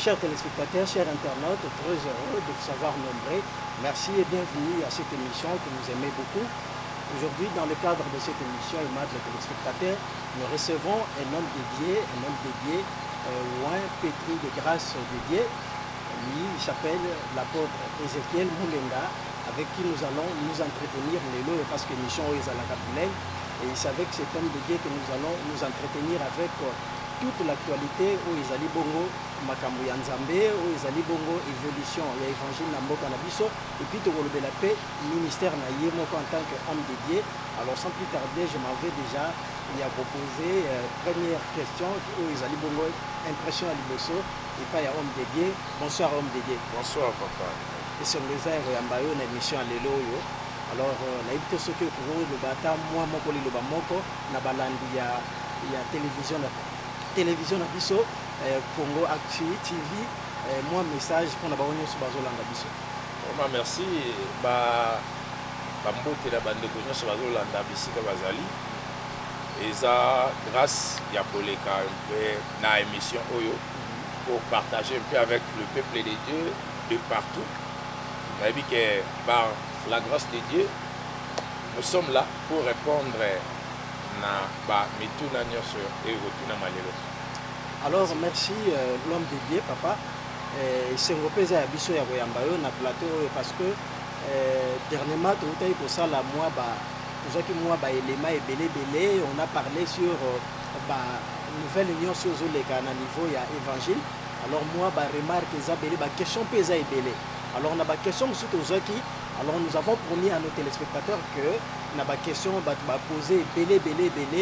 chers téléspectateurs, chers internautes, très heureux de vous savoir nombreux. Merci et bienvenue à cette émission que nous aimons beaucoup. Aujourd'hui, dans le cadre de cette émission, Image des téléspectateurs, nous recevons un homme dédié, loin pétri de grâce de Dieu. Lui, il s'appelle l'apôtre Ézéchiel Moulenga, avec qui nous allons nous entretenir les lots parce que l'émission est à la Capulaine. Et c'est avec cet homme de Dieu que nous allons nous entretenir avec toute l'actualité où ils allaient bongo makambo ya nzambe où ils allaient bongo évolution ya évangile na mboka na biso et puis to la paix ministère na ye moko en tant qu'homme de Dieu. Alors sans plus tarder, je m'en vais déjà il a proposé première question où ils allaient bongo impression à liboso et pas ya homme de Dieu. Bonsoir homme de Dieu. Bonsoir papa. Et sur les airs ya mbayo na émission à lelo yo. Alors na ibito soki ko le bata moi moko le bamoko na balandi ya télévision télévision na biso Congo Actu TV moi message pour na baonyo so bazolanda biso. Merci ba mbote la bande ko nyoso bazolanda bisika bazali eza grâce ya koleka un peu na émission oyo pour partager un peu avec le peuple de Dieu de partout. On a dit que par la grâce de Dieu nous sommes là pour répondre na ba mituna nyoso et rotuna malelo. Alors merci l'homme de Dieu papa c'est repésé à biso ya koyamba yo na plateau parce que dernièrement tout est pour ça la moi ba tout ça qui moi ba élément et belé on a parlé sur ba nouvelle union sur les na niveau ya évangile. Alors moi ba remarque ça belé ba question pesa et belé. Alors on a ba question surtout qui alors nous avons promis à nos téléspectateurs que na ba question ba poser belé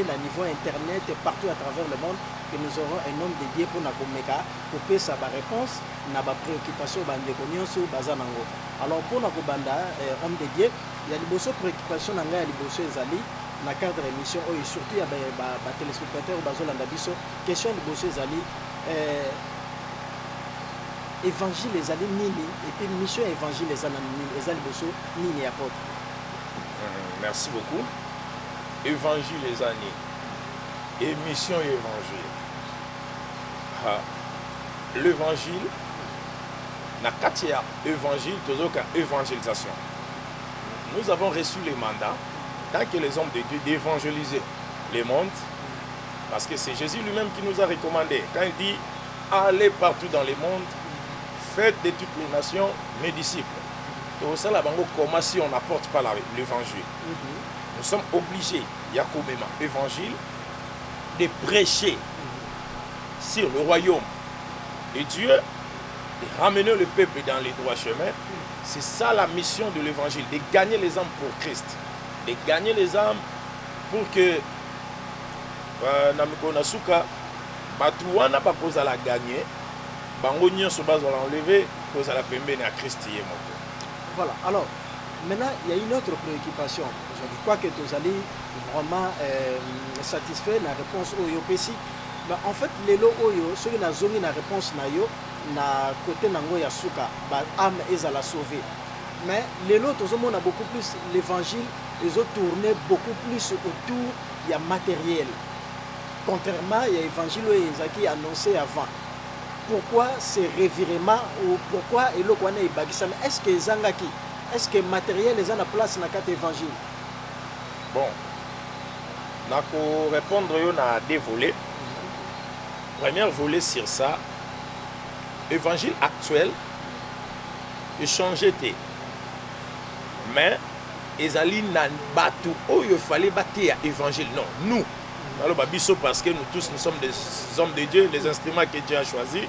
na niveau internet partout à travers le monde que nous aurons un homme dédié pour Nakomeka pour payer sa réponse na ba préoccupation ba ndekonion sur bazanango. Alors pour Nakobanda homme dédié il y a liboso préoccupation na nga ya liboso ezali na cadre émission et surtout ya ba téléspectateurs bazolanda biso question liboso ezali évangile ezali nini et puis mission évangile ezali nini ezali liboso nini apôtre. Merci beaucoup. Évangile ezali et mission évangile. L'évangile na katia évangile tozoka évangélisation. Nous avons reçu le mandat tant que les hommes de Dieu d'évangéliser le monde parce que c'est Jésus lui-même qui nous a recommandé quand il dit allez partout dans le monde faites de toutes les nations mes disciples. Donc ça là comment si on n'apporte pas l'évangile. Nous sommes obligés Yakoubema évangile de prêcher sur le royaume de Dieu, de ramener le peuple dans les droits chemins. C'est ça la mission de l'évangile, de gagner les âmes pour Christ, de gagner les âmes pour que Namiko Nasuka, Batouana pas cause à la gagner, Bangonien se base à l'enlever, cause à la pembene à Christ. Voilà, alors maintenant il y a une autre préoccupation. Je crois que vous allez vraiment satisfaire la réponse au YOPC. En fait, les lots oyo, ceux qui ont la réponse na yo, na côté nango ya suka, ba âme est à la sauver. Mais les lots, tout le monde a beaucoup plus l'évangile, ils ont tourné beaucoup plus autour il y a matériel. Contrairement il y a l'évangile qui est annoncé avant. Pourquoi ces revirements ou pourquoi et l'eau est bagisam? Est-ce que zangaki, est-ce que matériel est à la place dans quatre évangile? Bon, pour répondre, on a deux volets. Premier volet sur ça, évangile actuel, échanger té. Mais, ezali nan batu, oh il fallait battre évangile. Non, nous, alors parce que nous tous nous sommes des hommes de Dieu, les instruments que Dieu a choisis.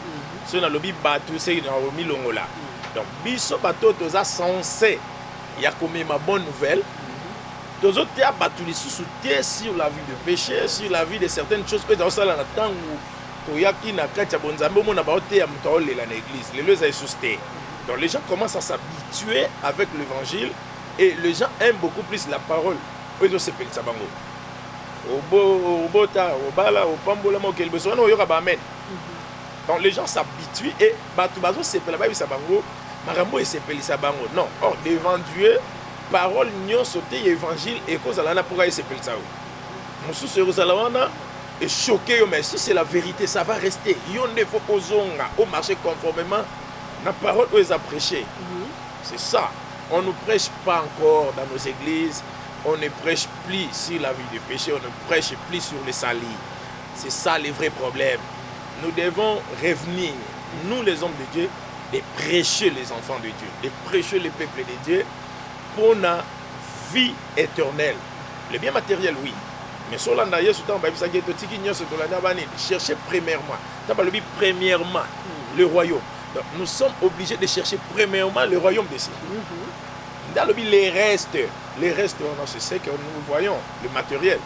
C'est dans le batu, c'est dans le milongola. Donc, biso bateau, tous a censé, il y a comme ma bonne nouvelle. Tous autres a battu les sous-soutiens sur la vie de péché, sur la vie de certaines choses que dans ça, dans le temps où Toyaki na katia bonzambe, on a battu à l'église. Les lieux sont sustés. Donc, les gens commencent à s'habituer avec l'évangile et les gens aiment beaucoup plus la parole. Oui, je sais pas ça bango. Obota, obala, opambola mo kelbe so no yoka ba amen. Donc les gens s'habituent et batu bazo sepela ba bisabango, marambo et sepelisa bango. Non, or devant Dieu, parole nyon sauté évangile et cause alana pour ay sepelisa. Musu se rozalawana et choqué, mais si c'est la vérité, ça va rester. Yon ne faut au marché conformément la parole où ils ont prêché. C'est ça. On ne prêche pas encore dans nos églises. On ne prêche plus sur la vie du péché. On ne prêche plus sur les salis. C'est ça le vrai problème. Nous devons revenir, nous les hommes de Dieu, de prêcher les enfants de Dieu, de prêcher le peuple de Dieu pour la vie éternelle. Le bien matériel, oui. Mais sur l'anda, chercher premièrement le royaume. Donc, nous sommes obligés de chercher premièrement le royaume des cieux. Dans le les restes, c'est ce que nous voyons, le matériel.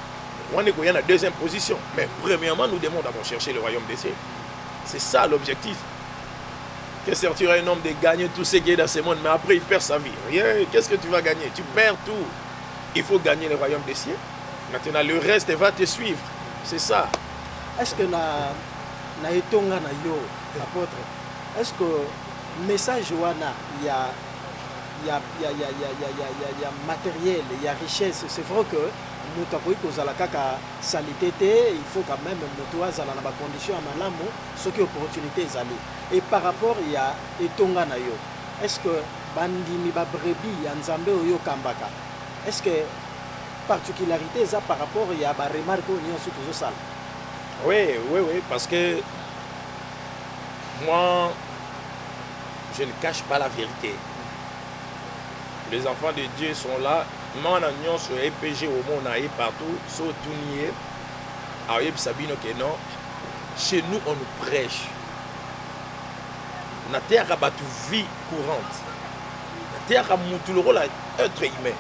On est en deuxième position. Mais premièrement, nous devons d'abord chercher le royaume des cieux. C'est ça l'objectif. Que servira un homme de gagner tout ce qui est dans ce monde, mais après il perd sa vie. Rien, qu'est-ce que tu vas gagner? Tu perds tout. Il faut gagner le royaume des cieux. Maintenant, le reste va te suivre. C'est ça. Est-ce que na etonga na yo, apôtre, est-ce que le message il y a matériel, il y a richesse. C'est vrai que nous avons salité, il faut quand même nous conditions à malamu, ce qui opportunité et par rapport il y a etonga na yo. Est-ce que bandimi ba brebis ya nzambe oyo kambaka? Est-ce que particularité ça par rapport il y a ba remarque on surtout ça? Oui, parce que moi je ne cache pas la vérité. Les enfants de Dieu sont là. Moi, on sur EPG au monde, partout, sur Tounier, à Sabino non. Chez nous, on nous prêche. La terre a battu vie courante. La terre a monté le rôle à être humain.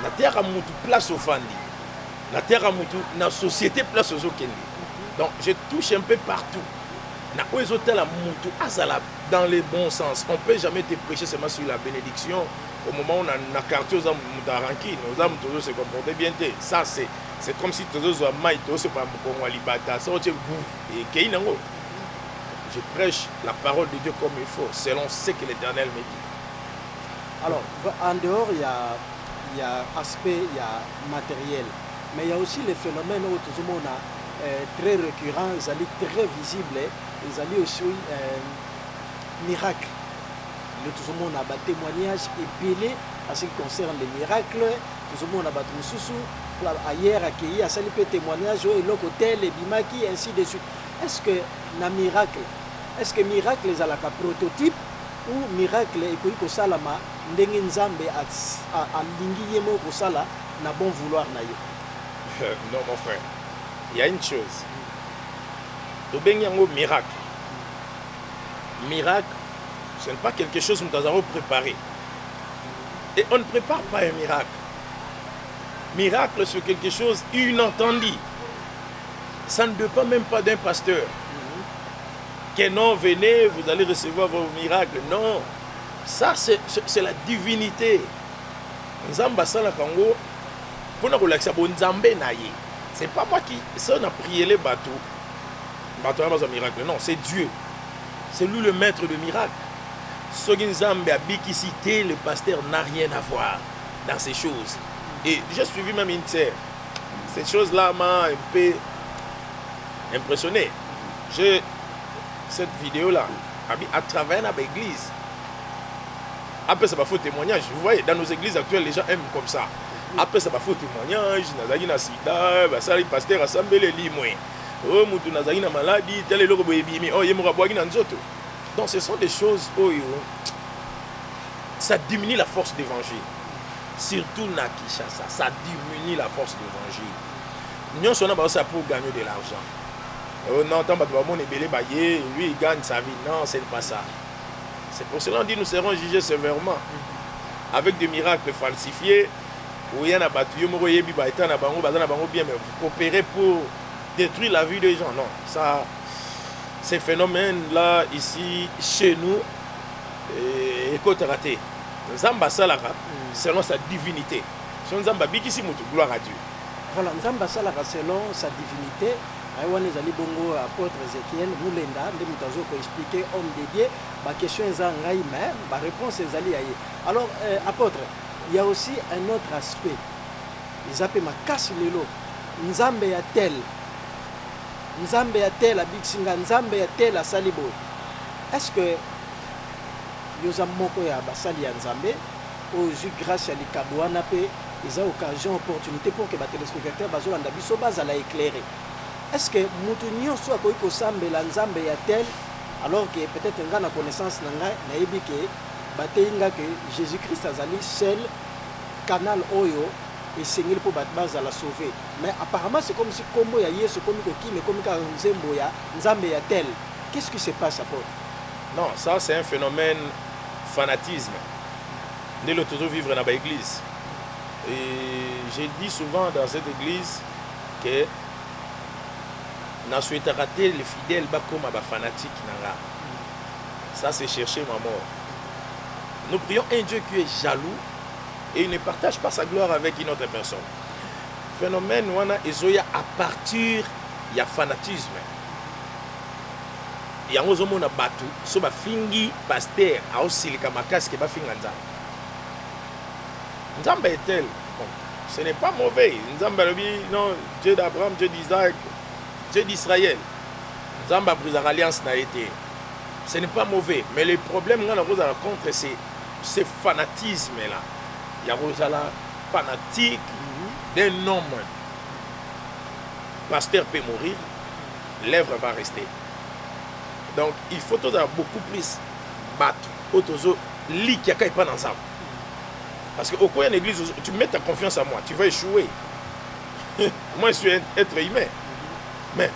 La terre a monté place aux familles. La terre a monté la société place aux Okendi. Donc, je touche un peu partout. Dans le bon sens. On ne peut jamais te prêcher seulement sur la bénédiction. Au moment où on a quartier aux âmes d'Aranki, nos âmes tous se comportent bien. Ça, c'est comme si tous les âmes se je prêche la parole de Dieu comme il faut, selon ce que l'Éternel me dit. Alors, en dehors, il y a aspect, il y a matériel. Mais il y a aussi les phénomènes où tout le monde a très récurrents, ils allaient très visibles. Ils allaient aussi miracle. Tout le monde a des témoignages épilés en ce qui concerne les miracles. Tout le monde a battu sous ailleurs accueilli à saluer témoignages et l'hôtel et bimaki ainsi de suite. Est-ce que na miracle, est-ce que miracle est un prototype ou miracle est pour salama ndengi nzambe a lingi yemo ko sala na bon vouloir na yo? Non mon frère, il y a une chose. To benyango miracle. Miracle, ce n'est pas quelque chose que nous avons préparé. Et on ne prépare pas un miracle. Miracle, c'est quelque chose inattendu. Ça ne dépend même pas d'un pasteur. Que non, venez, vous allez recevoir vos miracles. Non, ça c'est la divinité. Nzamba sala kango, pour nous relaxer, bon Nzambe naye. C'est pas moi qui, ça on a prié les bateaux. Bateau n'a pas un miracle. Non, c'est Dieu. C'est lui le maître de miracle. Sogin Nzambe a bikisité, le pasteur n'a rien à voir dans ces choses. Et j'ai suivi même une sœur. Cette chose-là m'a un peu impressionné. Cette vidéo-là, à travers l'église. Après, ça va faire témoignage. Vous voyez, dans nos églises actuelles, les gens aiment comme ça. Après, ça va faire témoignage. Nazaki na sida, basali pasteur assemblé les limouins. Oh, mutu nazaki na maladie, tel est le boyebimi. Oh, yemura boagi na nzoto. Donc, ce sont des choses où ça diminue la force d'évangile. Surtout na Kinshasa, ça diminue la force d'évangile. Nous sommes ça pour gagner de l'argent. Non, lui il gagne sa vie. Non, c'est pas ça. C'est pour cela qu'on dit nous serons jugés sévèrement. Avec des miracles falsifiés, où il y en a battu, mais vous coopérez pour détruire la vie des gens. Non, ça, ces phénomènes-là, ici, chez nous, écoute raté. Nzamba Salaka, selon sa divinité. Nzamba Bikisi Moutou, gloire à Dieu. Voilà, Nzamba Salaka, selon sa divinité. Aïwan ezali bongo apôtre Ezekiel Moulenda nde mutazo ko expliquer homme de Dieu ba question eza ngai mais ba réponse ezali aye. Alors apôtre, il y a aussi un autre aspect. Ils appellent ma casse lelo. Nzambe ya tel nzambe ya tel abiksinga nzambe ya tel asali boye. Est-ce que yoza moko ya basali ya nzambe ozu grâce ya likabo wana pe eza occasion opportunité pour que ba téléspectateurs bazolanda biso bazala éclairé? Est-ce que mutu nyonso akoki kosambela nzambe ya tel alors que peut-être nga na connaissance na ngai nayebi ke bateyi nga ke Jésus-Christ azali seul canal oyo esengeli mpo bato bazala sauvé, mais apparemment c'est comme si kombo ya Yesu komi kokime komi kaka nzembo ya nzambe ya tel. Qu'est-ce qui se passe apôtre? Non, ça c'est un phénomène fanatisme. Nous le toujours vivre dans l'église. Et j'ai dit souvent dans cette église que na souhaité rater les fidèles comme un fanatique. Ça c'est chercher ma mort. Nous prions un Dieu qui est jaloux et il ne partage pas sa gloire avec une autre personne. Phénomène wana ezoya à partir il y a fanatisme. Yango zomona batu so ba fingi pasteur aosilika makasi ke ba finga nzambe. Nzambe est tel. Bon, ce n'est pas mauvais. Nzambe non, Dieu d'Abraham, Dieu d'Isaac, Dieu d'Israël. Nzambe a pris alliance n'a été. Ce n'est pas mauvais, mais le problème qu'on a contre c'est ce fanatisme là. Il y a la fanatique d'un homme. Pasteur peut mourir, l'œuvre va rester. Donc il faut beaucoup plus battre, autozo lit qui a pas dans ça. Parce qu'au coin de l'église, tu mets ta confiance en moi, tu vas échouer. Moi, je suis un être humain. Mais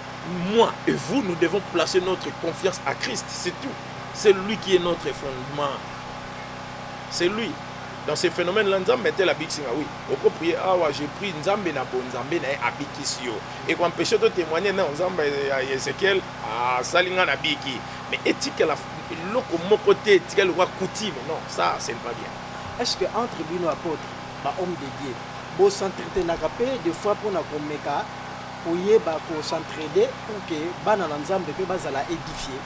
moi et vous, nous devons placer notre confiance à Christ, c'est tout. C'est lui qui est notre fondement. C'est lui. Dans ces phénomènes-là, Nzambe était la big singa, oui. Au coup, prier, ah ouais, j'ai pris Nzambe na bon Nzambe na abikisio. Et quand péché de témoigner, non, Nzambe à Ezekiel, ah, salinga na biki. Mais éthique, la loko mokote, éthique, le roi coutume, non, ça, c'est pas bien. Est-ce que entre bino apôtres, ba homme de Dieu, bo s'entraîner des fois pour na komeka, pour y s'entraider pour que bana Nzambe pe bazala édifier.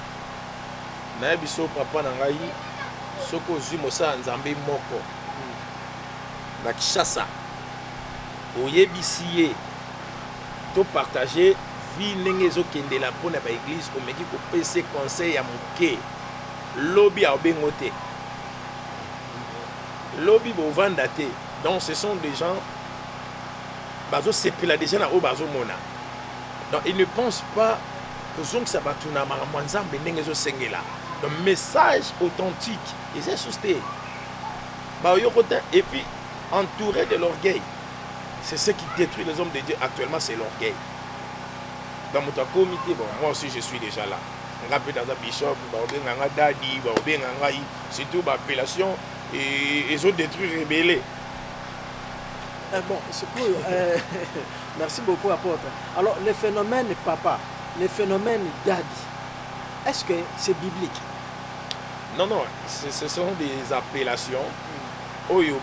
Na biso papa na ngai, soko zimo sa Nzambe moko. Na Kishasa, oyebisi ye to partager vie ndenge ezokende la mpona ba église omeki kopesa conseil ya moke lobi a obengo te lobi bovanda te. Donc ce sont des gens bazo sepela déjà na o bazo mona. Donc ils ne pensent pas que ça va tourner à Nzambe ndenge ezosengela. Donc message authentique ils est susté ba yokote et puis entouré de l'orgueil. C'est ce qui détruit les hommes de Dieu actuellement, c'est l'orgueil. Dans mon comité, bon, moi aussi je suis déjà là. On rappelle dans un bishop, on a daddy, c'est tout, appellation, et ils ont détruit, rébellé. Bon, c'est cool. Merci beaucoup, apôtre. Alors, le phénomène papa, le phénomène daddy, est-ce que c'est biblique? Non, non, ce sont des appellations. Oyo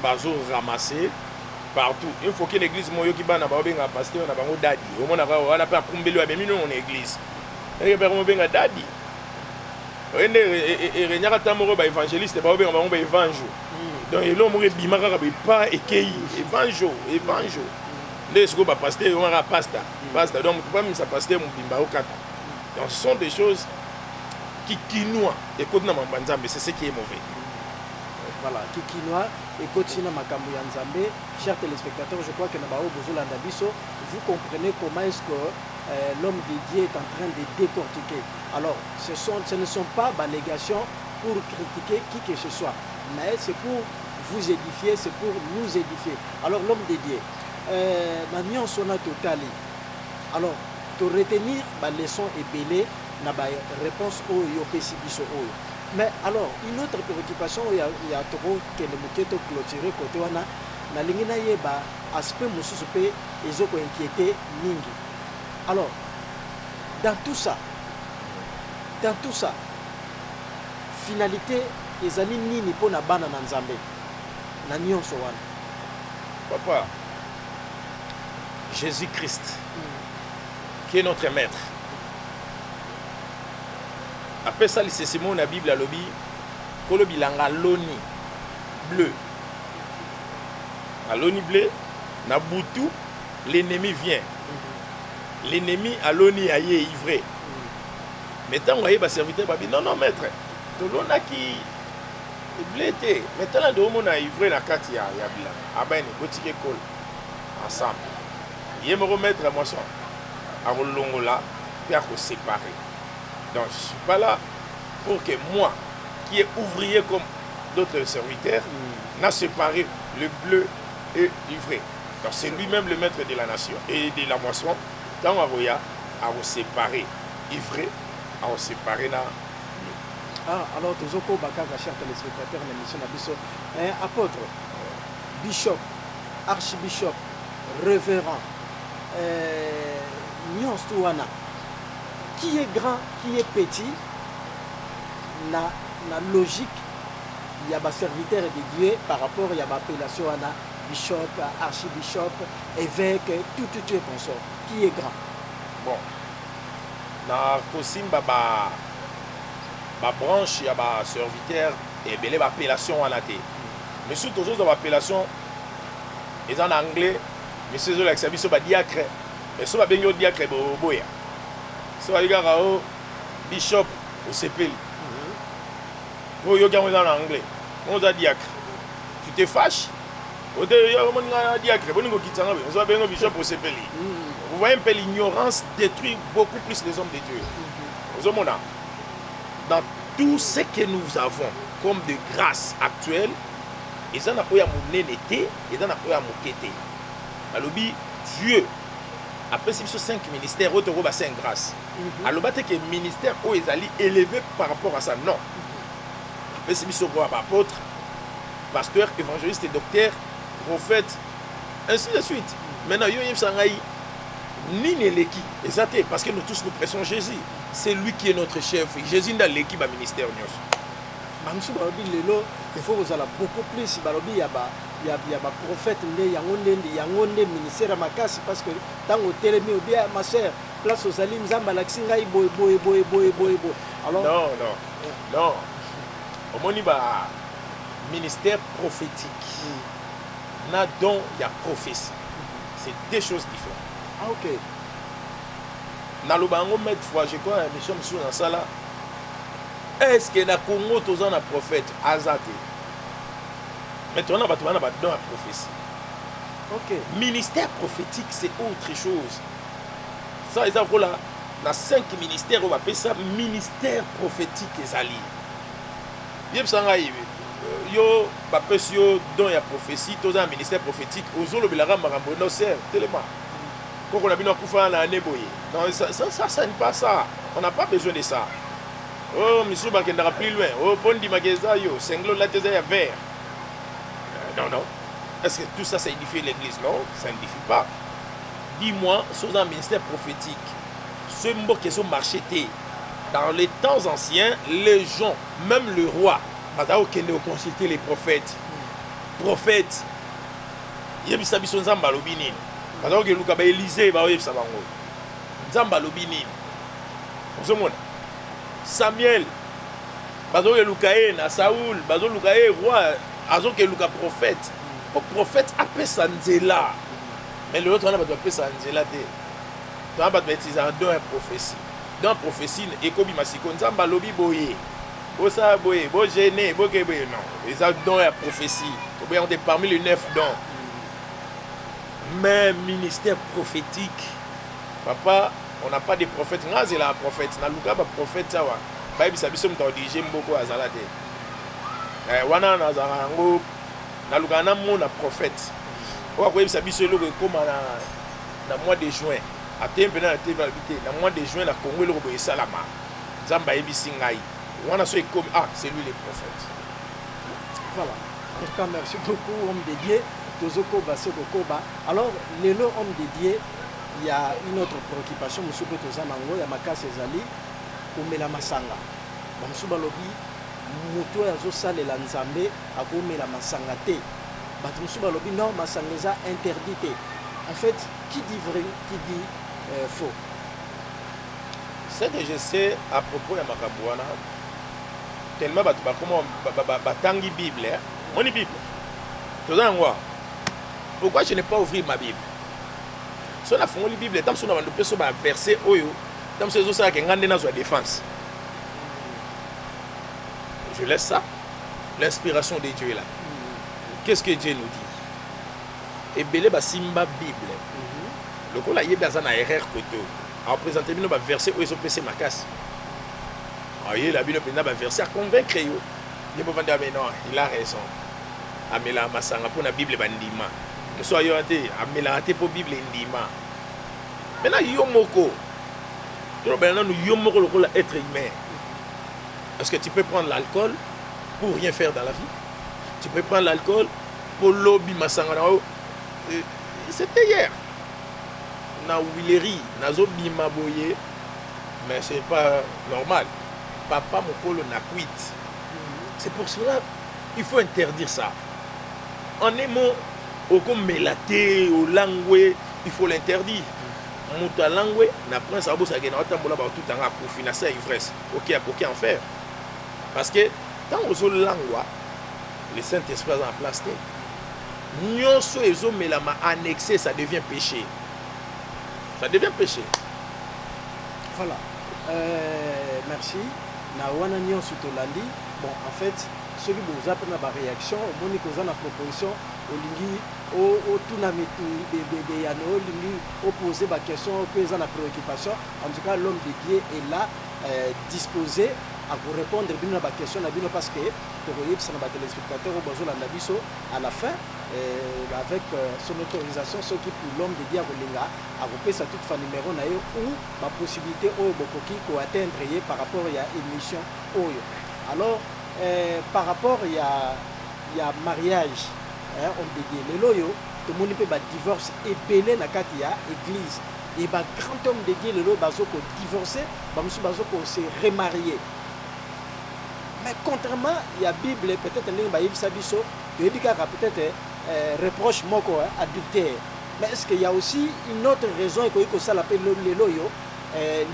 bazo ramasser partout. Il faut que l'église moyo ki bana ba benga pasteur na bango dadi. Au moins na pas kumbelo ya bemino en église. Et ba benga dadi. Ende et renyaka tamoro ba évangéliste ba benga bango ba évangile. Donc elo mo bimaka ka ba ekei évangile. Ndesiko ba pasteur on a pasteur. Donc pas même ça pasteur mo bimba o kata. Donc ce sont des choses qui noient et côté na mbanza mais c'est ce qui est mauvais. Voilà, Kikinois et Kotina Makambu Yanzambe, chers téléspectateurs, je crois que Nabao Bozolanda Biso, vous comprenez comment est-ce que l'homme de Dieu est en train de décortiquer. Alors, ce ne sont pas balégations pour critiquer qui que ce soit, mais c'est pour vous édifier, c'est pour nous édifier. Alors, l'homme de Dieu, Nanion Sona Totali, alors, pour retenir la leçon et belé, na ba réponse au Yopesi Biso. Mais alors, une autre préoccupation, il y a trop que le bouquet clôturé côté wana, na lingina yeba aspect mususu pe ezoko inquiété mingi. Alors, dans tout ça, finalité ezali nini pona bana na Nzambe na nyonso wana. Papa, Jésus-Christ, qui est notre maître. Après ça, c'est Simon la Bible à l'obi, kolobi langa loni bleu. À loni bleu, na boutou, l'ennemi vient. l'ennemi a l'oni aïe ivré. Mais tant qu'on a serviteur, non, non, maître, de l'on a qui blé. Maintenant, de l'on a ivré la carte, il y a blanc. Ah ben, boutique école, ensemble. Il y a me remettre à moisson, à Rolongola, puis à se séparer. Donc, je ne suis pas là pour que moi, qui est ouvrier comme d'autres serviteurs, n'a séparé le bleu et l'ivré. Donc, c'est lui-même le maître de la nation et de la moisson. Dans Aroya, à vous séparer ivré, à vous séparer là. Ah, alors, Tozoko Bakaka, chers téléspectateurs de l'émission Nabiso, apôtre, bishop, archbishop, révérend, Nyons Touana, qui est grand, qui est petit, la logique, il y a des serviteurs dédiés par rapport à l'appellation à bishop, archbishop, évêque, tout est consort. Qui est grand? Bon, dans Kosimba, ma branche, il y a des serviteurs et belé l'appellation à la tête. Mais surtout, dans l'appellation, ils en anglais, mais c'est eux qui sont diacre. Mais ce n'est pas diacre, c'est un bishop au CPL. Vous avez en anglais, on a diacre. Tu te fâches, vous avez diacre, vous avez un bishop au CPL. Vous voyez un peu l'ignorance détruit beaucoup plus les hommes de Dieu. Vous avez dans tout ce que nous avons comme de grâce actuelle, ils en ont eu à mon été, ils en ont eu à mon quêté. Alors, Dieu, après ces 5 ministères, il y a 5 grâces. Alors, il y a que ministère où ils allaient élever par rapport à ça. Non. Après ces apôtres, pasteur, évangéliste, docteur, prophète, ainsi de suite. Maintenant, il y a ni l'équipe, exactement, parce que nous tous nous pressons Jésus. C'est lui qui est notre chef. Jésus dans l'équipe à ministère. Il faut que vous allez beaucoup plus. Il y a des prophètes, il y a des ministères à ma casse, parce que dans le télémé, ma soeur, place aux alim, Zambalaxinga, boy. Alors, non. Au moins, il y a ministère prophétique. Là, donc, il y a prophétie. C'est deux choses différentes. Ah, ok. Dans le bango, mettre fois, je crois, nous sommes sur un sala. Est-ce que dans le Congo, tu as un prophète Azate? Maintenant, on a dans la prophétie. Ok. Ministère prophétique, c'est autre chose. Ça, ils ont là, dans 5 ministères, on va appeler ça ministère prophétique. Yo, dans la prophétie, tu as un ministère prophétique. Aux autres, le Marambono sert tellement. Quand on a bien couvert la néboye. Non, ça n'est pas ça. On n'a pas besoin de ça. Oh, monsieur Bakendara plus loin. Oh, Pondi Mageza, yo, Senglo la tête vert. Non. Est-ce que tout ça, ça édifie l'église? Non, ça n'édifie pas. Dis-moi, sur un ministère prophétique, ce mot qui sont marché, dans les temps anciens, les gens, même le roi, qui ont consulté les prophètes. Prophètes, il y a des gens qui ont dit que Élisée va y avoir Nzamba lobini. Samuel, bazo Lukae na Saoul, bazo Lukae roi, azo ke Luka prophète. Le prophète appelle ça Nzela. Mais l'autre on a pas appelé ça Nzela té. On a pas bêtise dans une prophétie. Dans la prophétie ekobi masiko Nzamba lobi boye. Bo sa boye, bo gêné, bo ke boye non. Les dans la prophétie. On est parmi les 9 dons. Mais ministère prophétique, papa, on n'a pas de prophète. C'est la prophète. On a le prophète. Ça va. Bible ça biso mta dirige mboko azala te. Wana na zarango na lugana mona prophète. Oka ko bisa biso loko koma na mois de juin. Atempe na TV habité na mois de juin na Congo loko boye salama. Nzamba yebisi ngai. Wana so comme c'est lui le prophète. Voilà. En tout cas, merci beaucoup homme dédié. Tozoko Basoko Koba. Alors, les hommes dédiés, il y a une autre préoccupation, M. Betozanango, il y a Makas Ezali, Omela Masanga. M. Balobi, Mouto Azosal et Lanzambe, à Omela Masanga T. M. Balobi, non, Masanga interdité. En fait, qui dit vrai, qui dit faux? Ce que je sais à propos de Makabouana, tellement comment Batangi Bible, on est Bible. Pourquoi je n'ai pas ouvert ma Bible? So na fongoli Bible, tam so na bando peso ba verset oyo, tam so ça ke ngande na zo défense. Je laisse ça. L'inspiration de Dieu est là. Qu'est-ce que Dieu nous dit? Et belé ba simba Bible. Le ko la yeba za na erreur koto. A présenter bino ba verset oyo so pese makasi. Aïe la bino pena ba verset à convaincre yo. Yebo vanda mais non, il a raison. Amela masanga pour la Bible bandima. Nous soyons athées, amela athée pour Bible ndima. Maintenant yomoko. Donc maintenant nous yomoko le rôle être humain. Est-ce que tu peux prendre l'alcool pour rien faire dans la vie? Tu peux prendre l'alcool pour lobby masanga. C'était hier. Na Willery, na zobi maboye, mais c'est pas normal. Papa mokolo na quit. C'est pour cela il faut interdire ça. En émo, au comme melaté, au langue, il faut l'interdire. Mouta langue, na prince abo sa gena otambola ba tout anga pour financer ivresse. OK en faire. Parce que tant aux langue, le Saint-Esprit est en place. Nyonso ezo melama annexé, ça devient péché. Ça devient péché. Voilà. Merci. Na wana nyonso tolandi. Bon, en fait, celui qui vous a pris la réaction, au moins que vous avez une proposition, au tout de Yano, au poser ma question, au présent la préoccupation. En tout cas, l'homme de Dieu est là, disposé à vous répondre à ma question, parce que pour les téléspectateurs, à la fin, avec son autorisation, ce qui pour l'homme de Dieu à vous payer sa toute fin numéro ou ma possibilité au Bokoki pour atteindre par rapport à l'émission. Alors, par rapport il y a mariage, on peut dire les loyaux, tout le monde peut divorce et belé na katia église et bah grand homme de Dieu le lo bazo ko divorcer, bah monsieur bazo ko se remarier. Mais contrairement il y a Bible peut-être les ba yib sabiso, il dit peut-être reproche moko adultère. Mais est-ce qu'il y a aussi une autre raison que ça l'appelle les loyaux?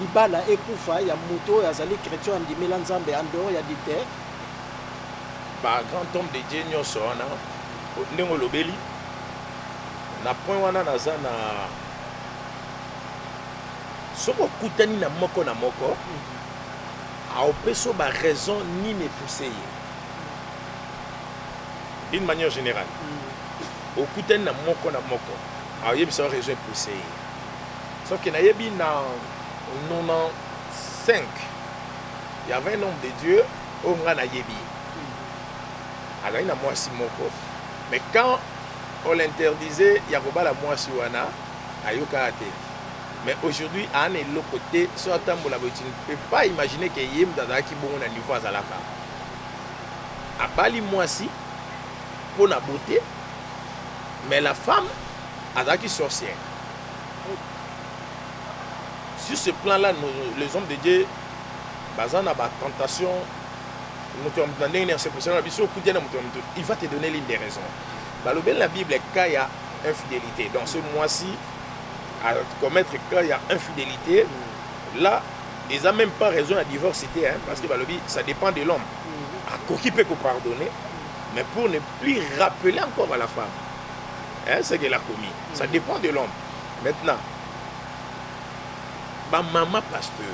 Libala ekufa ya moto ya zali chrétien andi melanzambe ando ya dite ba grand homme de Dieu nyonso wana ndenge lobeli na point wana naza na soko kutani na moko a opeso ba raison ni ne pousser d'une manière générale au kutani na moko a yebisa raison pousser sauf que na yebi na 95, il y avait un homme de Dieu au Ngana Yebi. Alors il y a moi si moko. Mais quand on l'interdisait, il y a la moi si wana ayoka ate. Mais aujourd'hui, à un autre côté, sur la table, tu ne peux pas imaginer qu'il y ait un qui bon à niveau à Zalaka. À Bali moi si pour la beauté, mais la femme a qui sorcière. Sur ce plan-là, les hommes de Dieu, basant à la tentation, il va te donner l'une des raisons. La Bible, quand il y a infidélité, dans ce mois-ci, à commettre quand il y a infidélité, là, ils n'ont même pas raison à divorcer, hein, parce que ça dépend de l'homme. Qui peut pardonner, mais pour ne plus rappeler encore à la femme hein, ce qu'elle a commis. Ça dépend de l'homme. Maintenant, ma maman pasteur,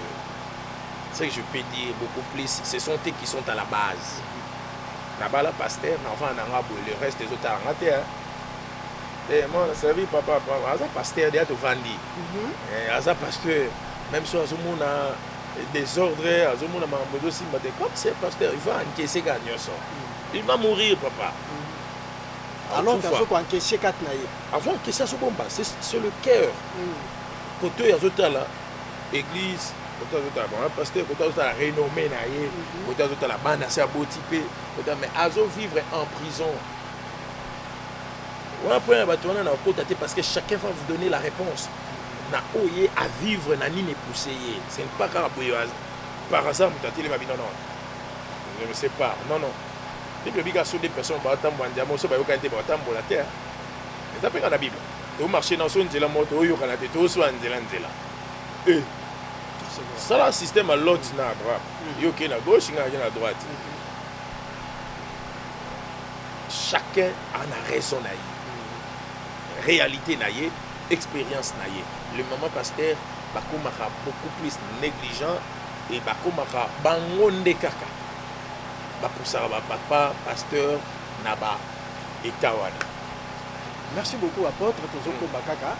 ce que je peux dire beaucoup plus, ce sont eux qui sont à la base. Là-bas, la pasteur, le reste des autres en terre. Et moi, ça veut papa, pasteur, il y a tout vendu. Asa pasteur, même si on a des ordres, comme c'est pasteur, il va encaisser gagner ça. Il va mourir, papa. Alors qu'il faut encaisser 4 naïs. Avant que ça se combat, c'est le cœur. Côté il y a là, église, côté il pasteur, côté il y a renommé naïe, côté il y a la bande assez abotipée, mais azo vivre en prison. On a pris un bâton on a côté parce que chacun va vous donner la réponse. Na oye à vivre na ni ne pousser. C'est pas quand par hasard vous t'attendez ma vie non. Je ne sais pas. Non. Bible biga sur des personnes ba tambo ndiamo so ba yokante ba tambo la terre. Et ça peut dans la Bible. Tu marcher dans son nzela moto oyo kana te to so nzela. Ça là système à l'autre na droite. Yo qui na gauche, na droite. Chacun en a raison naïe. Réalité naïe expérience naïe. Le maman pasteur bakomaka beaucoup plus négligent et bakomaka bangonde kaka. Bapoussara ba papa pasteur naba etawana. Merci beaucoup apôtre Tozoko Bakaka.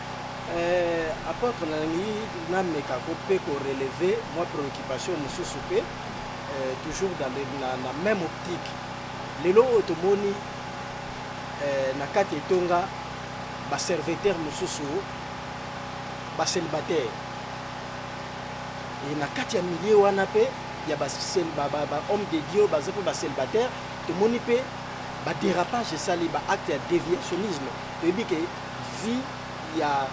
Apôtre Nangi nameka ko pe ko relever moi préoccupation mususu pe toujours dans la même optique. Lelo otomoni na kati etonga ba serviteur mususu ba célibataire. Et na kati ya milieu wana pe ya ba homme de Dieu ba zepo ba célibataire tomoni pe ba dérapage sali ba acte ya déviationnisme. Et bien que vie ya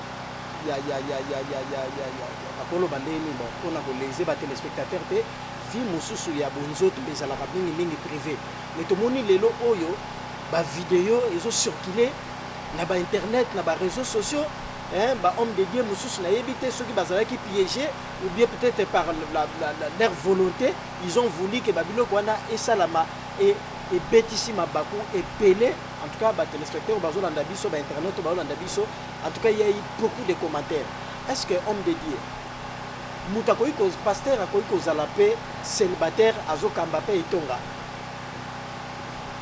bakolo bandeni bon on a les ba téléspectateurs pe vie mususu ya bonzoto les ala mingi privé. Mais tomoni lelo oyo ba vidéo ils ont circulé na ba internet na ba réseaux sociaux. Bah, homme de Dieu, Moussous n'a évité ceux qui piégés, ou bien peut-être par leur volonté, ils ont voulu que Babylone Kwana et Salama et Bétissima Bakou et Pelé, en tout cas, bah, téléspectateurs, bah, Zolandabiso, bah, Internet, bah, Zolandabiso, en tout cas, il y a eu beaucoup de commentaires. Est-ce que homme de Dieu, Moutakoï, pasteur, à Koïko Zalapé, célibataire, Azo Kambapé et Tonga?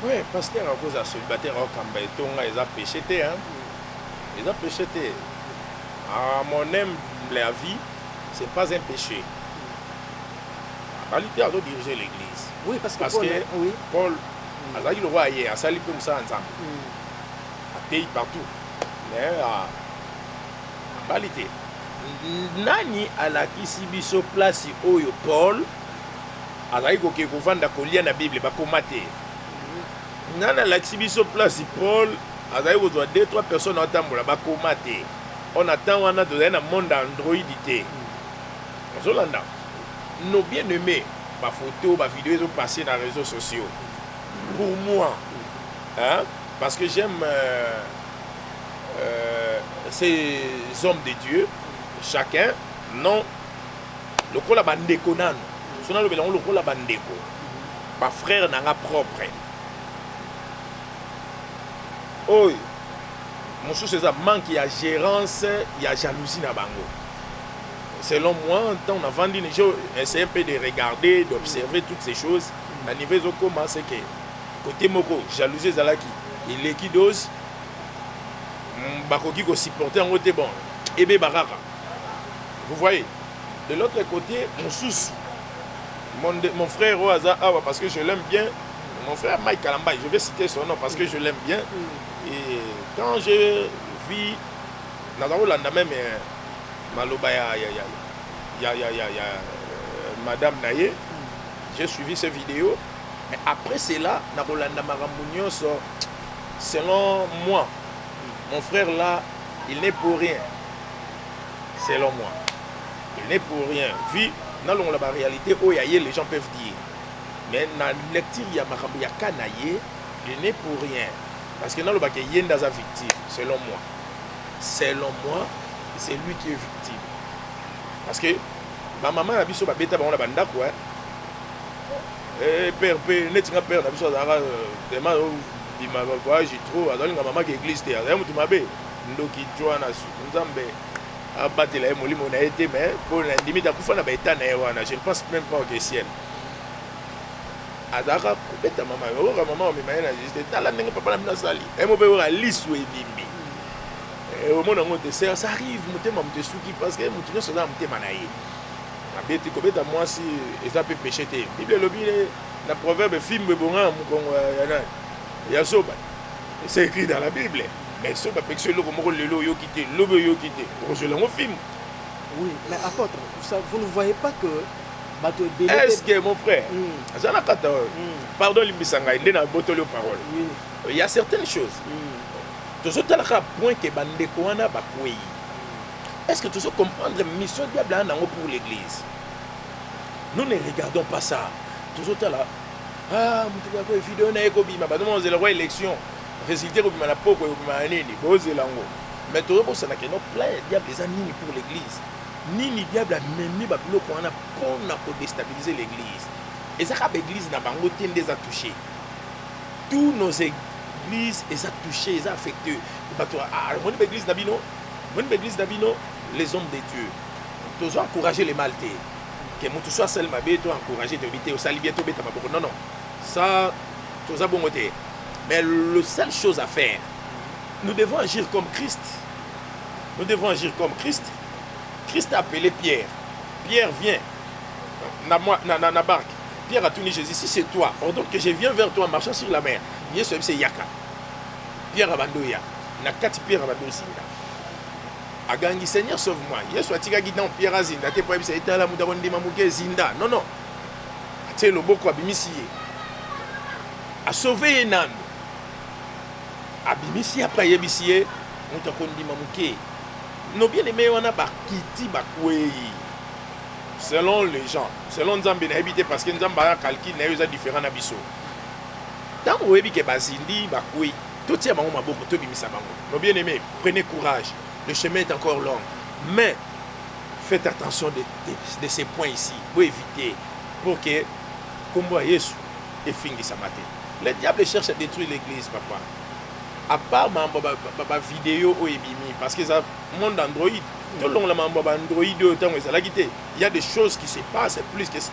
Oui, pasteur, à cause de célibataire, Kambapé et Tonga, ils ont péché, hein? Ils ont péché. À mon humble avis, ce n'est pas un péché. En réalité, on doit diriger l'église. Oui, parce que Paul, il le roi hier, a sali comme ça ensemble. A pays partout. Mais en réalité, Nani a la kisibiso place oyo Paul, a la iko ke kovanda kolia na Bible, ba komate. Nani a la kisibiso place Paul, a la iko doit 2-3 personnes en tambola, ba komate. On attend on a dans un monde androidité. Nos bien-aimés, ma photo, ma vidéo sont passées dans les réseaux sociaux. Pour moi, hein, parce que j'aime ces hommes de Dieu, chacun, non, le coup la bandeko nan, son nom le coup la bandeko, ma frère n'a pas propre. Oh. Mon sou c'est ça, manque, il y a gérance, il y a jalousie dans bango. Selon moi, quand on a vendu, j'ai essayé un peu de regarder, d'observer toutes ces choses. À niveau de comment c'est que côté moko, jalousie zalaki, il est qui dose, bakoki ko supporter en côté bon, ebe baraka. Vous voyez, de l'autre côté, mon frère Oaza, parce que je l'aime bien, mon frère Mike Kalamba, je vais citer son nom parce que je l'aime bien. Et quand je vis dans la même Maloba, Madame Naye, j'ai suivi ces vidéos. Mais après cela, selon moi, mon frère là, il n'est pour rien. Selon moi, il n'est pour rien. Vu dans la réalité, où les gens peuvent dire. Mais dans la lecture, il y a Kanaye, il n'est pour rien. Parce que dans le baquet, il y a une victime, selon moi. Selon moi, c'est lui qui est victime. Parce que ma maman a vu sur ma bête, on a banda quoi. Et père, net père, on a vu sur la vraiment, il m'a dit, j'ai trop, alors ma maman qui est église, tu m'as dit, Ndoki Joana, Nzambe, a battu la Moli, on a été, mais pour la limite, à Koufana, je ne pense même pas au ciel. Adara beta mama ora mama o mema na juste tala ndenge papa na mina sali e mo be ora lisu evimbi e o mona ngote ça arrive mutema mutesuki parce que mutu nyoso na mutema na ye na beti ko beta moi si eza pe péché te bible lobile na proverbe film bonga mukongo ya soba c'est écrit dans la bible mais soba péché loko moko lelo yo kité lobo yo kité ko je lango film. Oui, mais apôtre, vous ne voyez pas que est-ce que mon frère, pardon, il y a certaines choses. Point que est-ce que tu sais comprendre la mission diable pour l'église? Nous ne regardons pas ça. Ah, élection. Résultat, mais tout le monde, c'est plein de diables pour l'église. Nini diable a même pas pour déstabiliser l'église. Et ça, l'église n'a pas été touchée. Tous nos églises, elles ont touché, elles ont affecté. L'église n'a pas Bonne église d'Abino, les hommes de Dieu. Tu dois encourager les Maltais. Que mon tout soit seul ma bête, encourager de lutter au salibier, tout bête à ma bourre. Non, non. Ça, tout ça bon côté. Mais la seule chose à faire, nous devons agir comme Christ. Nous devons agir comme Christ. Christ a appelé Pierre. Pierre vient. Na barque. Pierre a tourné Jésus. Si c'est toi, ordonne que je viens vers toi en marchant sur la mer. Yesu c'est Yaka. Pierre Abandoya. Na kati Pierre Abandoya. Agangi Seigneur sauve-moi. Yesu atika gidan Pierre azinda te po ebisa etala mudaron ndima muke zinda. Non non. Ate loboko abimisiye. A sauver un âme. Abimisi après yebisiye mutako ndima muke. Nos bien-aimés wana bakiti bakwei. Selon les gens, selon Nzambe na habité parce que Nzambe a calcul na yoza différent na biso. Tant oyebi ke bazindi bakwei. Tout tia bango maboko to bimisa bango. Nos bien-aimés, prenez courage. Le chemin est encore long. Mais faites attention de ces points ici. Pour éviter. Pour que, comme moi, Yesu, et fingi sa maté. Le diable cherche à détruire l'église, papa. À part ma vidéo au Ebimi, parce que ça monde Android. Tout le long, la Android, il y a des choses qui se passent plus que ça.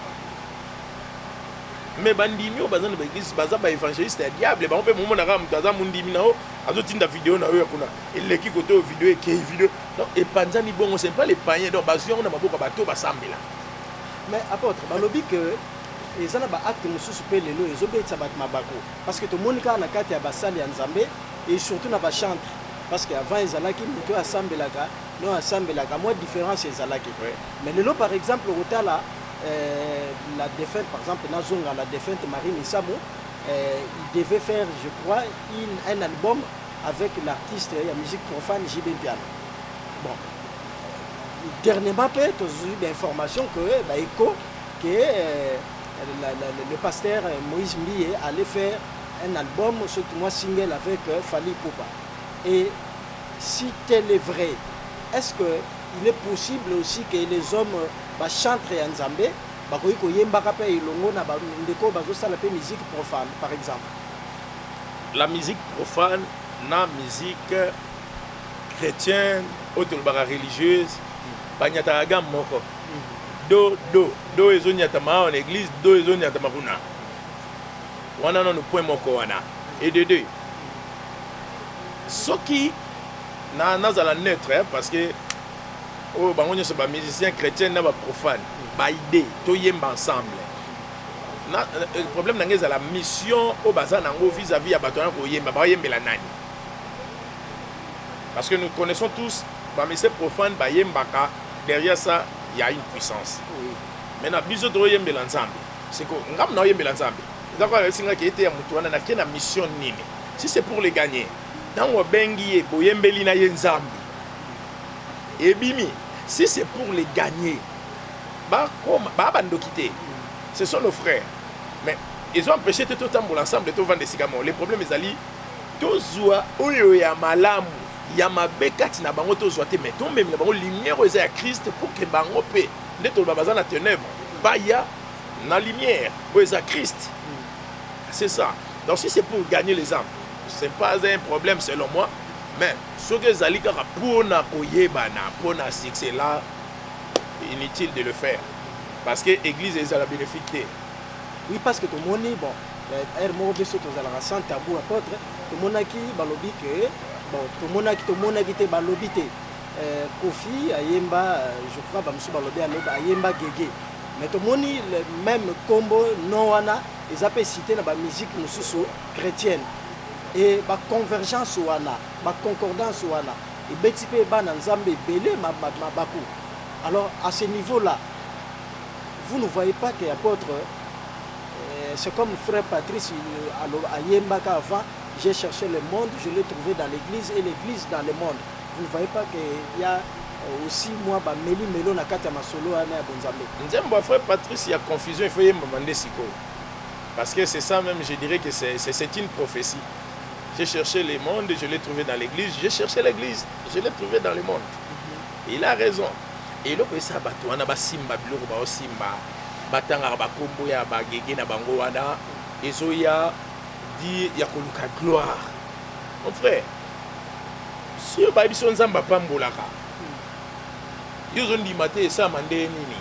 Mais bandimi au bazan de l'église, bazan ba évangéliste est diable. On peut moment na ram daza mundimi na o azotinda vidéo na yo kuna. Il qui côté vidéo et vidéo. Non et panzani bon c'est pas les païens donc basion na maboka bato basambela. Mais apôtre balobi que ezana ba acte mususu pe lelo ezobetsa bat mabako parce que to monika na kati ya basali ya Nzambe et surtout na ba chantre parce que avant ezalaki muto asambelaka non asambelaka moi différence ezalaki. Mais lelo par exemple otala la défunte, par exemple, Nazonga, la défunte Marine Isamo, il devait faire, je crois, un album avec l'artiste et la musique profane JB Piano. Bon. Dernièrement, tu as eu l'information que, le pasteur Moïse Mbiye allait faire un album, surtout moi single avec Fali Poupa. Et si tel est vrai, est-ce qu'il est possible aussi que les hommes chantent en Nzambe, musique profane, par exemple? La musique profane, la musique chrétienne, autour religieuse, banyataraga moko. Do ezonyatama en église, do ezonyatama kuna. Wana no point moko wana. Et de deux. Ce qui nazala neutre parce que oh bangonyo so ba musicien chrétien na ba profane ba idée to yemba ensemble. Le problème nangeza la mission au bazan nango vis-à-vis ya bato na ko yemba ba yembela nani. Parce que nous connaissons tous ba musicien profane ba yembaka derrière ça il y a une puissance. Oui. Maintenant biso to yembela ensemble. C'est que ngam na yembela ensemble. D'accord singa ki était ya mutu wana na kena mission nini. Si c'est pour les gagner. Dans o bengi e boyembeli na ye nzambe. Et bimi, si c'est pour les gagner, ce sont nos frères. Mais ils ont empêché tout le temps pour l'ensemble de tout vendre des cigares. Les problèmes, ils allaient tous oyo ya malamu, ya mabekati na bango tous te mais tout même la bango lumière aux à Christ pour que bango pe de tout bazan na ténèbres. Baya na lumière aux à Christ. C'est ça. Donc si c'est pour gagner les âmes, c'est pas un problème selon moi. Mais ce que Zalika pour na koyebana pour na succès là, inutile de le faire parce que l'église est à la bénéfice. Oui parce que tout le monde bon, er mo beso to zalaka sans tabou apôtre, tout le monde qui balobi que bon, tout le monde qui te balobi te Kofi ayemba je crois ba musu balobi ayemba gege. Mais tout le monde le même combo non wana, ils appellent citer na ba musique mususu chrétienne. Et la convergence wana, la concordance wana, et betipe ba na Nzambe belé mabaku. Alors à ce niveau-là, vous ne voyez pas que apôtre, c'est comme frère Patrice à Yembaka avant, j'ai cherché le monde, je l'ai trouvé dans l'église et l'église dans le monde. Vous ne voyez pas qu'il y a aussi moi ba meli melo na kata masolo ana ya Nzambe. Nzembo frère Patrice, il y a confusion, il faut y demander siko. Parce que c'est ça même, je dirais que c'est une prophétie. J'ai cherché le monde, je l'ai trouvé dans l'église. J'ai cherché l'église, je l'ai trouvé dans le monde. Il a raison. Et là, ça va tout. On a simba biloko ba simba, batanga ba kombo ya ba gege na bango wana. Ezo ya di ya koluka gloire. Mon frère, si yo bayebi so nzambe apambolaka yo ozondima te esama nde nini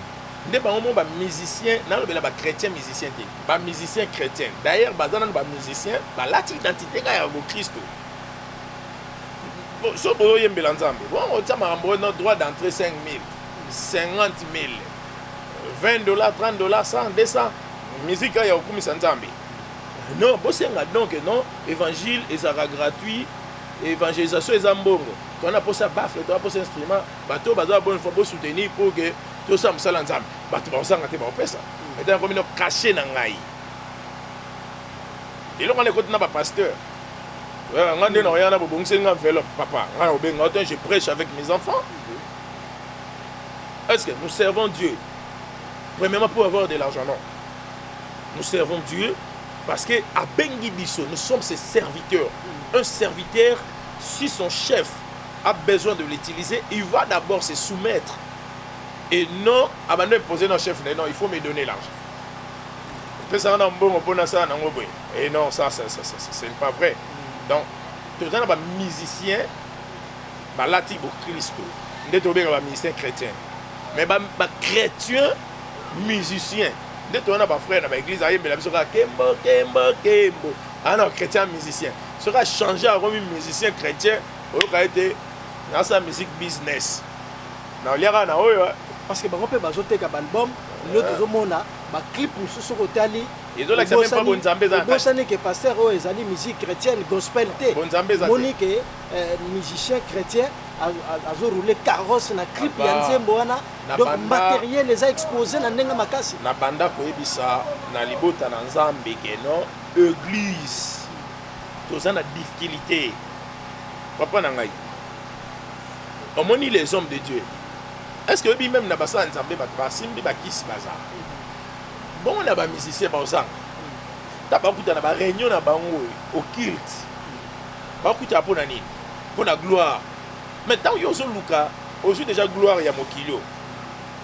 nde bango mo bamusicien nalobela bachrétien musicien te bamusicien chrétien d'ailleurs baza nano bamusicien balati identité kaka ya bokristo so boyembela nzambe bon otia makambo oyo droit d'entrée 5 000 50 000 $20 $30 $100 $200 musique ya okumisa nzambe non bosenga donc non évangile ezalaka gratuit évangélisation eza mbongo tona posa bafle tona posa instrument bato baza bonne fois soutenir pour que tout ça mosala nzambe bato bazosanga te baopesa etana komino caché na ngai eloko wana ekoti na bapasteur nga nde na oya na bobongisi nga enveloppe papa nga na obenga ote je prêche avec mes enfants. Est-ce que nous servons Dieu premièrement pour avoir de l'argent? Non, nous servons Dieu parce que à Bengi Bisso nous sommes ses serviteurs. Un serviteur, si son chef a besoin de l'utiliser, il va d'abord se soumettre et non abandonner poser notre chef. Non, il faut me donner l'argent. Et non, ça ce n'est pas vrai. Donc, tout le temps, il y a des musiciens, il y a des musiciens chrétiens. Mais les chrétiens musiciens, il y a des frères dans l'église, il y a des Kembo. Ah non, chrétien musicien. Ce qui a changé à un musicien chrétien, il a été dans sa musique business. Parce que on peut ajouter un album, l'autre monde ba clip mususu kotali. Ils ont l'accès même pas bon Zambé za. Bon ça n'est que pasteur o ezali musique chrétienne gospel té. Bon Zambé za. Monique musicien chrétien azo rouler carrosse na clip ya nzembo wana. Donc matériel les a exposé na ndenga makasi. Na banda ko ebisa na libota na Nzambe ke non église. Tous en a difficulté. Papa na ngai. On moni les hommes de Dieu. Est-ce que même na basa Nzambe basimbi bakisi baza? Bon on a ba musicien ba osanga. Ta ba kuta na ba réunion na bango au culte. Ba kuta pona nini? Pona gloire. Mais tant yo zo luka, aussi déjà gloire ya mokilio.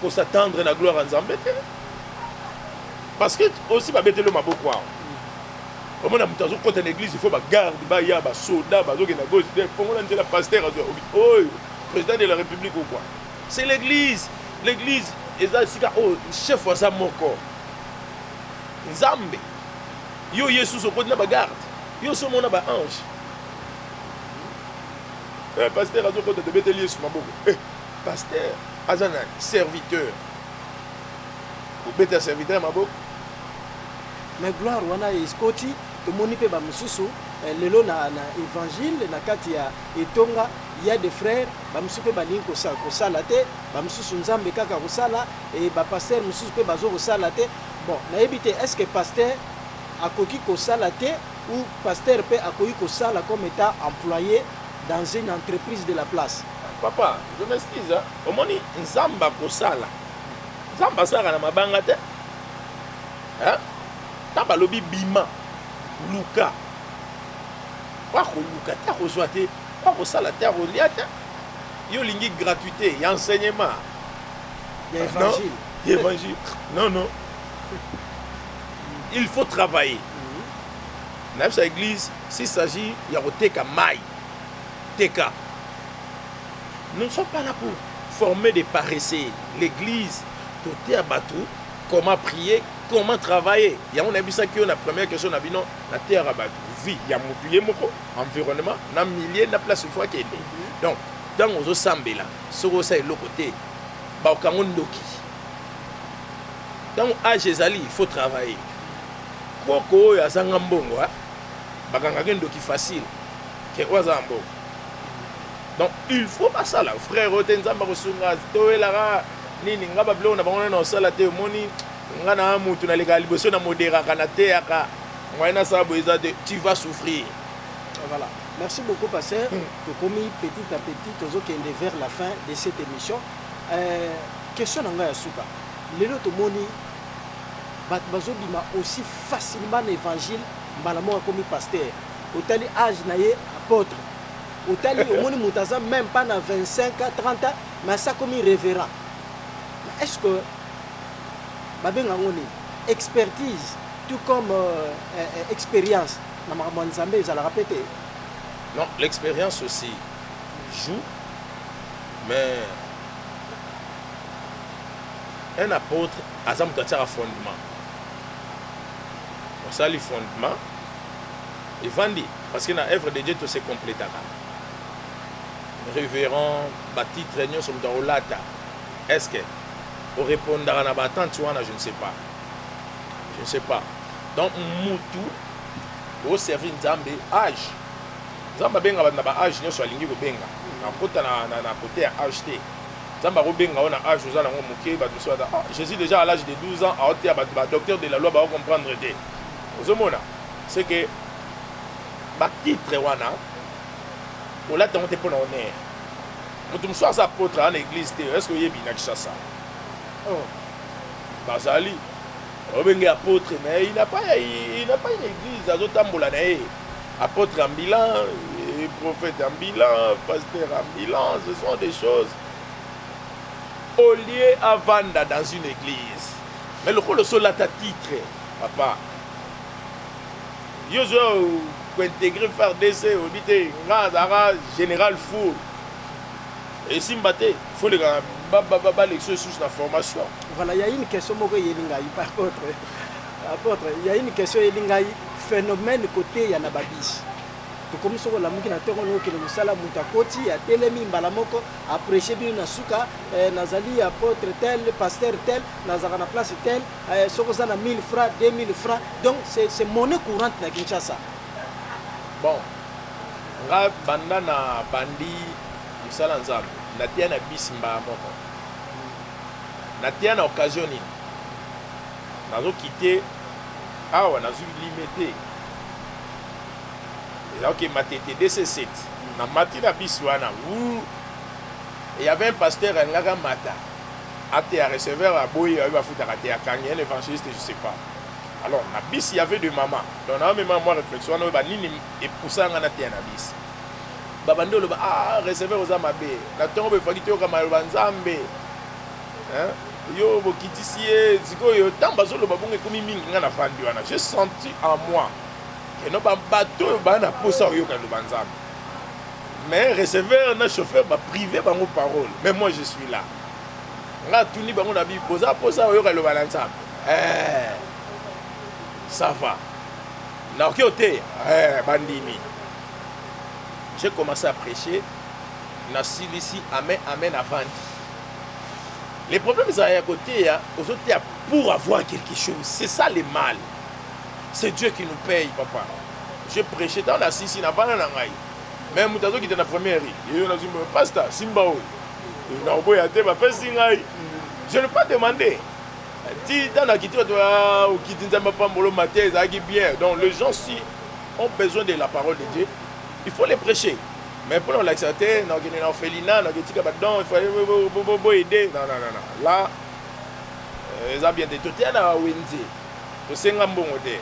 Pour s'attendre na gloire en Nzambe. Parce que aussi ba betelo maboko. Au moins dans une église, il faut ba garde, ba ya ba soldat, ba zo ke na gauche, faut on la pasteur oh président de la République ou quoi. C'est l'église. L'église est le chef de sa moko. Nzambe. Yo Yesus au côté de la garde. Yo so mona ba ange. Pasteur azo côté de Béthélie sur maboko. Pasteur azana serviteur. Ou beta serviteur maboko. Mais gloire wana iskoti to moni pe ba mususu lelo na évangile na kati ya etonga il y a des frères ba mususu pe ba lingi ko sala te ba mususu nzambe kaka ko sala et ba pasteur mususu pe bazo ko sala te. Bon na ebité est-ce que pasteur akoki ko sala te ou pasteur pe akoki ko sala comme état employé dans une entreprise de la place? Papa, je m'excuse hein. Au moni nzamba ko sala. Nzamba sala na mabanga te. Hein? Taba lobi bima luka. Wako luka ta ko soate. Wako sala ta ko liata. Yo lingi gratuité, y enseignement. Il y a évangile. Non, évangile. Non non. Il faut travailler. Dans cette église, s'il s'agit il y a teka mai. Teka. Nous ne sommes pas là pour former des paresseux. L'église tout est abattu. Comment prier, comment travailler. Il y a un abisa qui la première question na bino la terre abattu. Vie, il y a motuye moko, environnement, na milliers na place fois qui est. Donc, dans aux sambe là, sur ça le côté, ba okango ndoki. Dans âge ezali, il faut travailler. Koko ya zanga mbongo, bakanga ndoki facile. Ke waza mbongo. Donc, il faut pas ça là, frère Otenzamba Rosunga, toelara nini ngaba blo na bango na sala te moni ngana mutu na leka liboso na modera kana te aka ngwana sabo ezade tu vas souffrir. Voilà. Merci beaucoup pasteur. Commis petit à petit tozo kende vers la fin de cette émission. Question nanga ya suka. Lelo to moni bat bazo bima aussi facilement l'évangile malamo comme pasteur. Otali âge na ye apôtre. Otali omoni mutaza même pas na 25 à 30 ans mais ça comme révérend. Est-ce que babenga ngoni expertise tout comme expérience na Nzambe za la répéter? Non, l'expérience aussi. joue, mais un apôtre a un fondement. On sait le fondement, et vendit, parce que dans l'œuvre de Dieu, tout se complète. Révérend, bâti, traîneur, sur le lata. Est-ce que on répondra à la battante, je ne sais pas. Je ne sais pas. Donc, Moutou, au service Nzambe, âge. Nzambe benga na âge, nous sommes lingi benga. Na côté na côté âge té. Nzambe benga on a âge, nous allons moquer, ba tout ça. Jésus déjà à l'âge de 12 ans, a été docteur de la loi, va comprendre dé. Ozomona, c'est que ba titre wana on l'a tenté pour l'honneur. Nous sommes apôtres à l'église, est-ce que vous avez bien ça? Oh, Bazali, il apôtre, mais il n'a pas une église à d'autres apôtre ambulant, prophète ambulant, pasteur ambulant, ce sont des choses au lieu à vendre dans une église. Mais le rôle de ta titre, papa. Yo pour intégrer faire DC, on dit général fou. Et si il faut les gars, sur la formation. Voilà, il y a une question, apôtre, il y a une question, phénomène côté Yanababis. Comme ça, la mouki na terre, on a le salam mutakoti, il y a télémi, balamoko, après chez bien Nasuka, Nazali, apôtre tel, pasteur tel, Nazarana place tel, Sokozana 1000 francs, 2000 francs. Donc, c'est monnaie courante na Kinshasa. Bon, nga banda na bandi musala nzambe natia na bis mba moko natia na occasion nini nazo quitter awa nazo limité et ok matete DC7 na mati na bis wana et il y avait un pasteur ngaka mata ate à recevoir à boy va foutre à terre quand un évangéliste je sais pas. Alors, na bis, il y avait deux mamans. Donc, on a même moi réflexion, on a dit et pour ça, on a été na bis. Babando le recevoir aux amabé. La tombe fakité au kamabanzambe. Hein? Yo bokitisie, ziko yo tambazo le babonge komi mingi ngana fandi wana. J'ai senti en moi que no ba bateau ba na posa yo ka le banzambe. Mais recevoir na chauffeur ba privé ba mo parole. Mais moi je suis là. Nga tuni ba mo na bi posa yo ka le banzambe. Ça va. Bandini. J'ai commencé à prêcher. Ici, amen, amen, avant. Les problèmes, c'est à côté, pour avoir quelque chose. C'est ça le mal. C'est Dieu qui nous paye, papa. J'ai prêché dans la Sissi, na bana na ngai. Même Moutazo qui était dans la première rue. Il y a un pasteur, Simbaou. Je n'ai pas demandé. Si dans la culture, bien. Donc les gens, si ont besoin de la parole de Dieu, il faut les prêcher. Mais pour l'accepter, il faut aider. Non. Là, ils ont bien dit, tout est là à Wendy. Tout c'est un bon côté.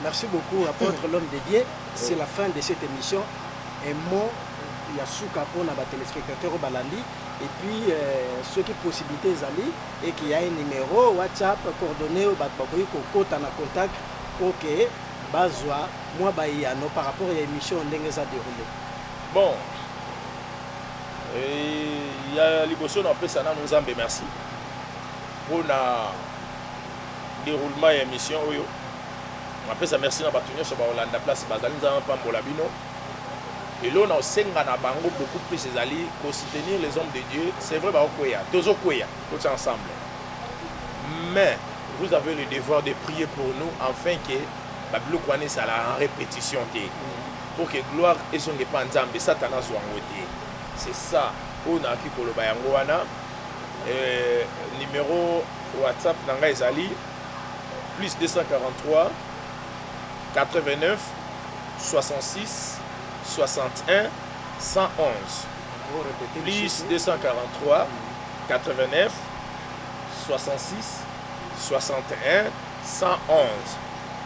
Merci beaucoup, apôtre l'homme de Dieu. C'est la fin de cette émission. Un mot, il y a Souka pour les téléspectateurs au Balandi. Et puis, ceux qui possibilité zali et qui a un numéro WhatsApp coordonné au Batbakoui Koko en contact pour que Bazwa moi Bayano par rapport à l'émission Ndengeza déroulé. Bon, il y a l'émotion on peut ça nous en merci pour le déroulement de l'émission. On appelle ça merci à Batunia sur la place Bazali Nzama Pambolabino. Et là, on a beaucoup plus ces alliés pour soutenir les hommes de Dieu. C'est vrai, tous ensemble. Mais vous avez le devoir de prier pour nous, afin que la Bible soit en répétition. Pour que gloire et son dépendance de Satan soit en côté. C'est ça. On a qui pour le Bayangoana. Numéro WhatsApp Nanga Ezali plus 243 89 66 61 111 plus 243 89 66 61 111.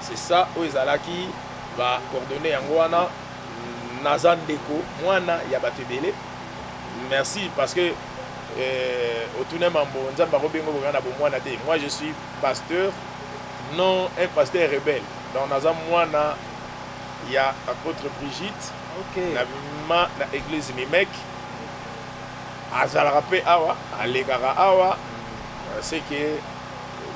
C'est ça où Ezalaki va coordonner Yangoana Nazan Deko Mwana Yabatebele. Merci parce que moi je suis pasteur, non un pasteur rebelle. Donc Nazan Mwana il y a apôtre Brigitte. Ok. Na bima na église Mimek. Azalaka pe awa, alekaka awa. C'est que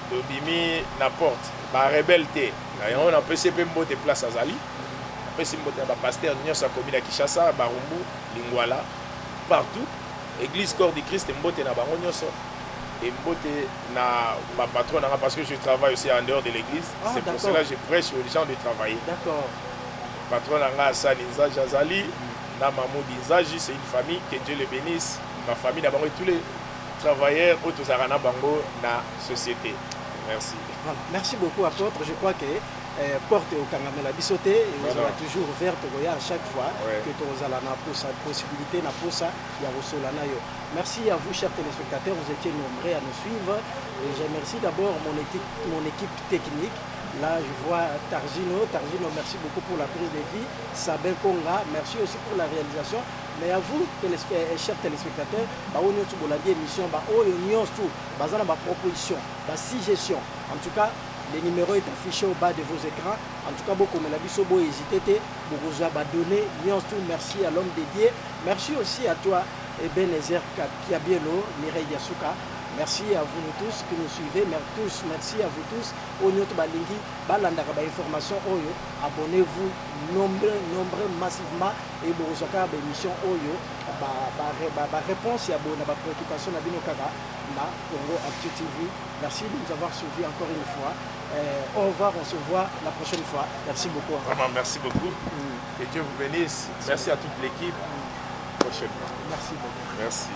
tobimi na porte. Ba rebelle te. Na yango na pese pe mbote place azali. Na pese mbote na ba pasteur nyonso commune ya Kinshasa, Barumbu, Lingwala, partout. Église Corps du Christ mbote na bango nyonso. Et mbote na ma patron parce que je travaille aussi en dehors de l'église. C'est pour cela que je prêche aux gens de travailler. D'accord. Patron Nanga Hassan Inzaji Azali, na Mamoud Inzaji, c'est une famille, que Dieu les bénisse. Ma famille d'abord et tous les travailleurs autour de Bango na société. Merci. Voilà. Merci beaucoup apôtre. Je crois que porte au Kangamela Bissoté et vous aurez toujours ouverte à chaque fois que vous avez la possibilité na posa ya Rosolana yo. Merci à vous chers téléspectateurs, vous étiez nombreux à nous suivre et je remercie d'abord mon équipe technique. Là, je vois Tarzino. Tarzino, merci beaucoup pour la prise de vie. Sabin Konga, merci aussi pour la réalisation. Mais à vous, chers téléspectateurs, on a dit émission, on a ma proposition, ma suggestion. En tout cas, le numéro est affiché au bas de vos écrans. En tout cas, beaucoup de gens hésité, beaucoup de donné. Merci à l'homme dédié. Merci aussi à toi, Ebenezer Kiabielo, Mireille Yasuka. Merci à vous tous qui nous suivez. Merci à vous tous. Abonnez-vous nombreux massivement et vous avez une émission Oyo. Réponse à vos préoccupations à Congo Actu TV. Merci de nous avoir suivis encore une fois. Au revoir, on se voit la prochaine fois. Merci beaucoup. Vraiment, merci beaucoup. Que Dieu vous bénisse. Merci à toute l'équipe. Prochainement. Merci beaucoup. Merci.